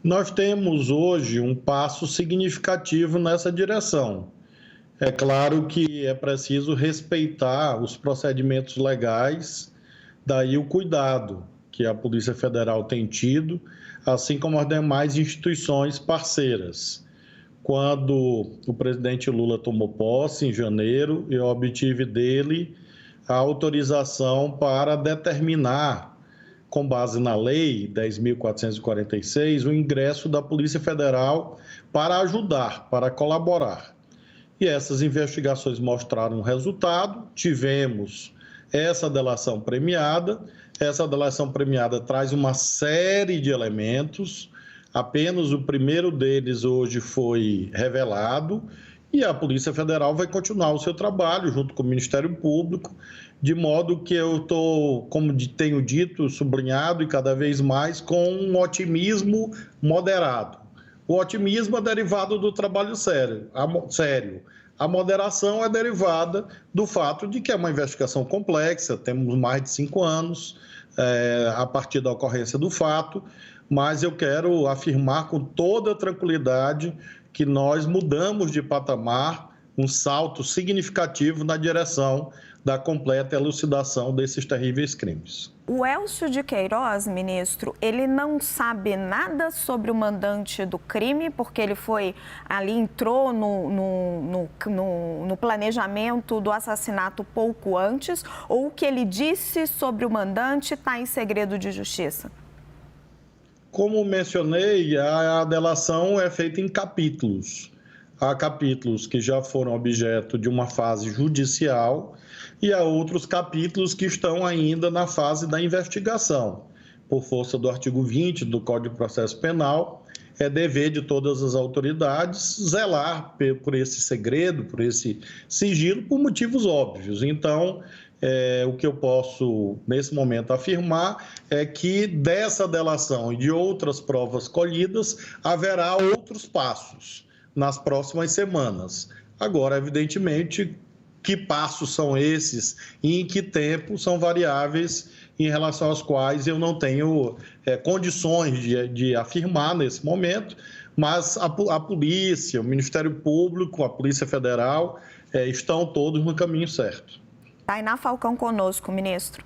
Nós temos hoje um passo significativo nessa direção. É claro que é preciso respeitar os procedimentos legais, daí o cuidado que a Polícia Federal tem tido, assim como as demais instituições parceiras. Quando o presidente Lula tomou posse, em janeiro, eu obtive dele a autorização para determinar, com base na Lei 10.446, o ingresso da Polícia Federal para ajudar, para colaborar. E essas investigações mostraram um resultado, tivemos essa delação premiada. Essa delação premiada traz uma série de elementos, apenas o primeiro deles hoje foi revelado, e a Polícia Federal vai continuar o seu trabalho junto com o Ministério Público, de modo que eu estou, como tenho dito, sublinhado e cada vez mais, com um otimismo moderado. O otimismo é derivado do trabalho sério. A moderação é derivada do fato de que é uma investigação complexa, temos mais de 5 anos a partir da ocorrência do fato, mas eu quero afirmar com toda tranquilidade que nós mudamos de patamar, um salto significativo na direção da completa elucidação desses terríveis crimes. O Elcio de Queiroz, ministro, ele não sabe nada sobre o mandante do crime, porque ele entrou no planejamento do assassinato pouco antes, ou o que ele disse sobre o mandante está em segredo de justiça? Como mencionei, a delação é feita em capítulos. Há capítulos que já foram objeto de uma fase judicial e há outros capítulos que estão ainda na fase da investigação. Por força do artigo 20 do Código de Processo Penal, é dever de todas as autoridades zelar por esse segredo, por esse sigilo, por motivos óbvios. Então, o que eu posso, nesse momento, afirmar é que dessa delação e de outras provas colhidas, haverá outros passos nas próximas semanas. Agora, evidentemente, que passos são esses e em que tempo são variáveis em relação às quais eu não tenho condições de afirmar nesse momento, mas a polícia, o Ministério Público, a Polícia Federal estão todos no caminho certo. Tainá Falcão conosco, ministro.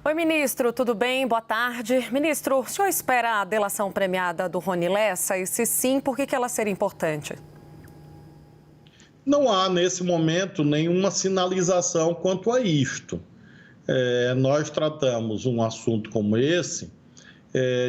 Oi, ministro, tudo bem? Boa tarde. Ministro, o senhor espera a delação premiada do Rony Lessa? E se sim, por que ela seria importante? Não há, nesse momento, nenhuma sinalização quanto a isto. Nós tratamos um assunto como esse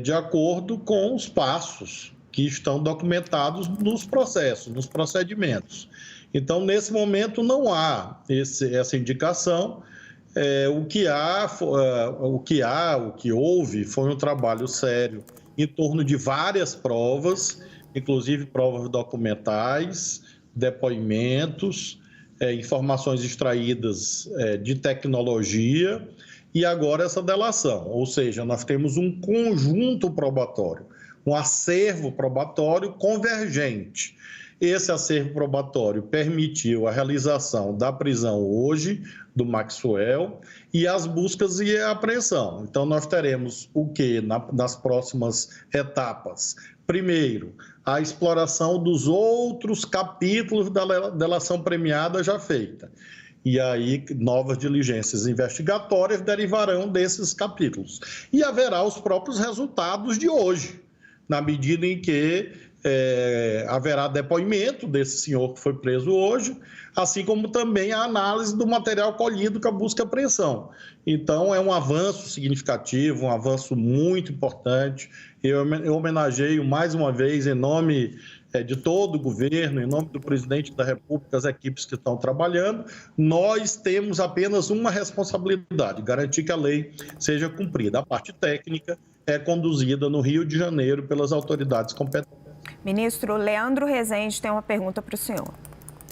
de acordo com os passos que estão documentados nos processos, nos procedimentos. Então, nesse momento, não há essa indicação. O que houve foi um trabalho sério em torno de várias provas, inclusive provas documentais, depoimentos, informações extraídas de tecnologia e agora essa delação. Ou seja, nós temos um conjunto probatório, um acervo probatório convergente. Esse acervo probatório permitiu a realização da prisão hoje do Maxwell e as buscas e a apreensão. Então, nós teremos o que nas próximas etapas? Primeiro, a exploração dos outros capítulos da delação premiada já feita. E aí, novas diligências investigatórias derivarão desses capítulos. E haverá os próprios resultados de hoje, na medida em que haverá depoimento desse senhor que foi preso hoje, assim como também a análise do material colhido com a busca e apreensão. Então, é um avanço significativo, um avanço muito importante. Eu homenageio mais uma vez, em nome de todo o governo, em nome do presidente da República, as equipes que estão trabalhando. Nós temos apenas uma responsabilidade: garantir que a lei seja cumprida. A parte técnica é conduzida no Rio de Janeiro pelas autoridades competentes. Ministro, Leandro Rezende tem uma pergunta para o senhor.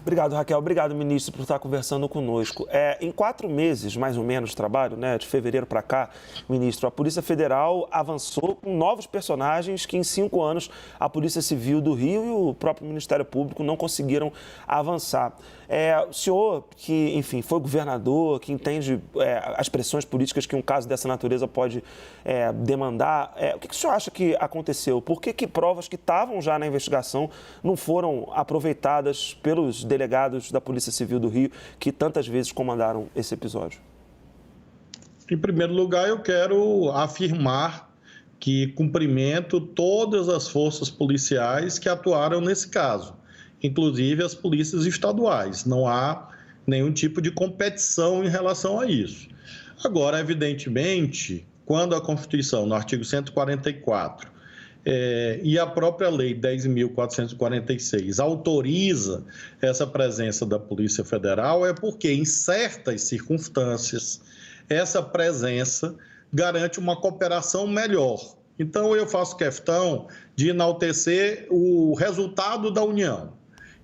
Obrigado, Raquel. Obrigado, ministro, por estar conversando conosco. Em 4 meses, mais ou menos, de trabalho, né, de fevereiro para cá, ministro, a Polícia Federal avançou com novos personagens que em 5 anos a Polícia Civil do Rio e o próprio Ministério Público não conseguiram avançar. O senhor, que, enfim, foi governador, que entende as pressões políticas que um caso dessa natureza pode demandar, o que o senhor acha que aconteceu? Por que provas que estavam já na investigação não foram aproveitadas pelos delegados da Polícia Civil do Rio que tantas vezes comandaram esse episódio? Em primeiro lugar, eu quero afirmar que cumprimento todas as forças policiais que atuaram nesse caso, inclusive as polícias estaduais. Não há nenhum tipo de competição em relação a isso. Agora, evidentemente, quando a Constituição, no artigo 144, e a própria Lei 10.446 autoriza essa presença da Polícia Federal, é porque, em certas circunstâncias, essa presença garante uma cooperação melhor. Então, eu faço questão de enaltecer o resultado da união.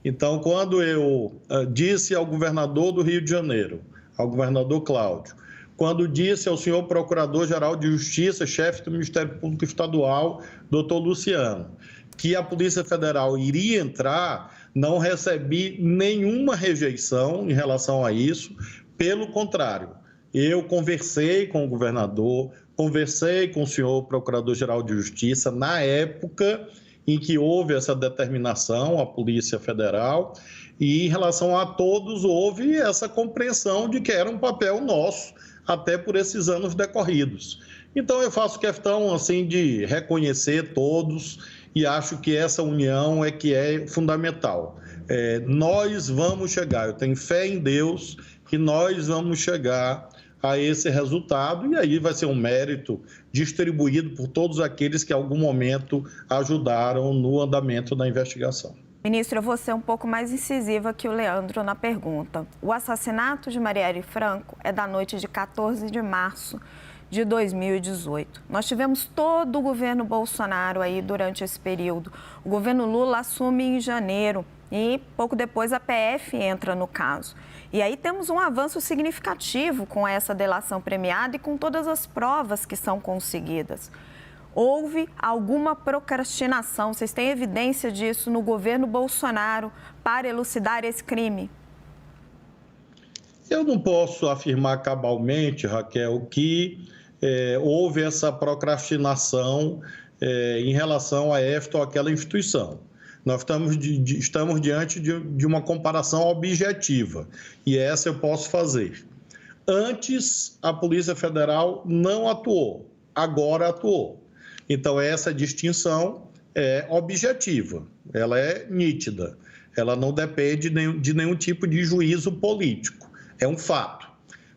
Então, quando eu disse ao governador do Rio de Janeiro, ao governador Cláudio, quando disse ao senhor Procurador-Geral de Justiça, chefe do Ministério Público Estadual, doutor Luciano, que a Polícia Federal iria entrar, não recebi nenhuma rejeição em relação a isso. Pelo contrário, eu conversei com o governador, conversei com o senhor Procurador-Geral de Justiça na época em que houve essa determinação, a Polícia Federal, e em relação a todos houve essa compreensão de que era um papel nosso, até por esses anos decorridos. Então, eu faço questão, assim, de reconhecer todos e acho que essa união é que é fundamental. Nós vamos chegar, eu tenho fé em Deus que nós vamos chegar a esse resultado e aí vai ser um mérito distribuído por todos aqueles que, em algum momento, ajudaram no andamento da investigação. Ministro, eu vou ser um pouco mais incisiva que o Leandro na pergunta. O assassinato de Marielle Franco é da noite de 14 de março de 2018. Nós tivemos todo o governo Bolsonaro aí durante esse período. O governo Lula assume em janeiro e pouco depois a PF entra no caso. E aí temos um avanço significativo com essa delação premiada e com todas as provas que são conseguidas. Houve alguma procrastinação? Vocês têm evidência disso no governo Bolsonaro para elucidar esse crime? Eu não posso afirmar cabalmente, Raquel, que houve essa procrastinação em relação a esta ou aquela instituição. Nós estamos diante de uma comparação objetiva e essa eu posso fazer. Antes, a Polícia Federal não atuou, agora atuou. Então, essa distinção é objetiva, ela é nítida, ela não depende de nenhum tipo de juízo político, é um fato.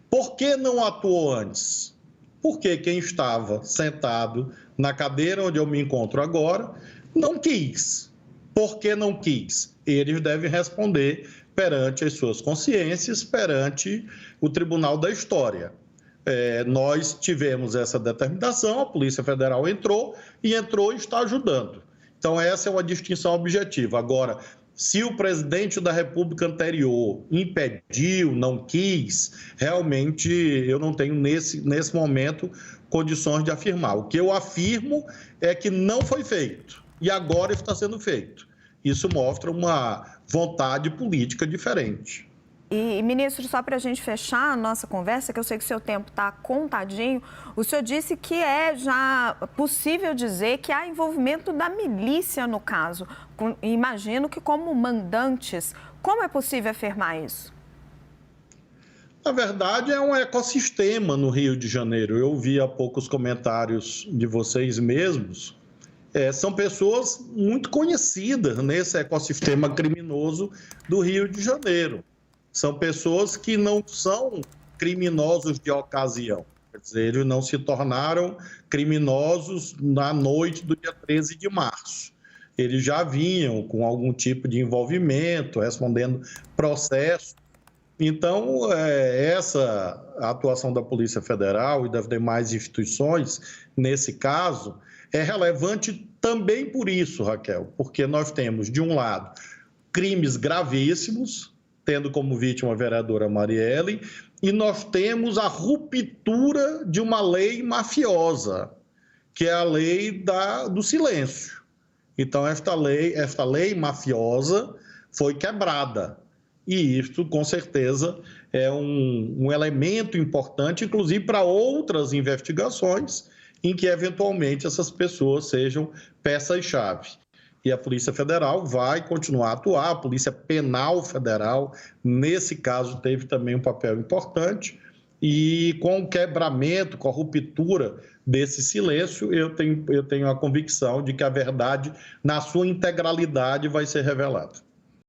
Por que não atuou antes? Porque quem estava sentado na cadeira onde eu me encontro agora não quis. Por que não quis? Eles devem responder perante as suas consciências, perante o Tribunal da História. Nós tivemos essa determinação, a Polícia Federal entrou e está ajudando. Então, essa é uma distinção objetiva. Agora, se o presidente da República anterior impediu, não quis, realmente eu não tenho, nesse momento, condições de afirmar. O que eu afirmo é que não foi feito e agora está sendo feito. Isso mostra uma vontade política diferente. E, ministro, só para a gente fechar a nossa conversa, que eu sei que o seu tempo está contadinho, o senhor disse que é já possível dizer que há envolvimento da milícia no caso. Imagino que como mandantes. Como é possível afirmar isso? Na verdade, é um ecossistema no Rio de Janeiro. Eu vi há poucos comentários de vocês mesmos. São pessoas muito conhecidas nesse ecossistema criminoso do Rio de Janeiro. São pessoas que não são criminosos de ocasião. Quer dizer, eles não se tornaram criminosos na noite do dia 13 de março. Eles já vinham com algum tipo de envolvimento, respondendo processo. Então, essa atuação da Polícia Federal e das demais instituições, nesse caso, é relevante também por isso, Raquel, porque nós temos, de um lado, crimes gravíssimos, tendo como vítima a vereadora Marielle, e nós temos a ruptura de uma lei mafiosa, que é a lei do silêncio. Então, esta lei mafiosa foi quebrada. E isso, com certeza, é um elemento importante, inclusive para outras investigações, em que, eventualmente, essas pessoas sejam peças-chave. E a Polícia Federal vai continuar a atuar, a Polícia Penal Federal, nesse caso, teve também um papel importante, e com o quebramento, com a ruptura desse silêncio, eu tenho a convicção de que a verdade, na sua integralidade, vai ser revelada.